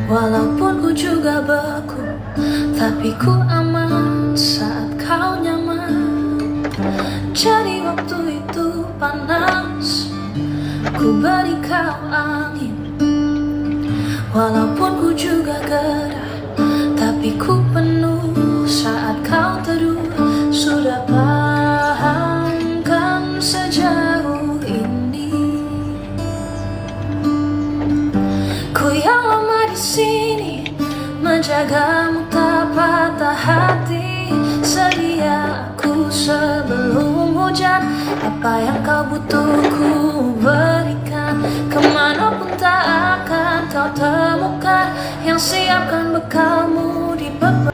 Walaupun ku juga beku, tapi ku aman saat kau nyaman. Jadi waktu itu panas, ku beri kau angin. Walaupun ku juga gerah, tapi ku penuh saat kau teduh. Sudah paham kan sejauh ini, ku yang lama di sini menjagamu tak patah hati. Sedia aku sebelum hujan, apa yang kau butuh ku berikan. Kemanapun tak akan kau temukan yang siapkan bekalmu di beban.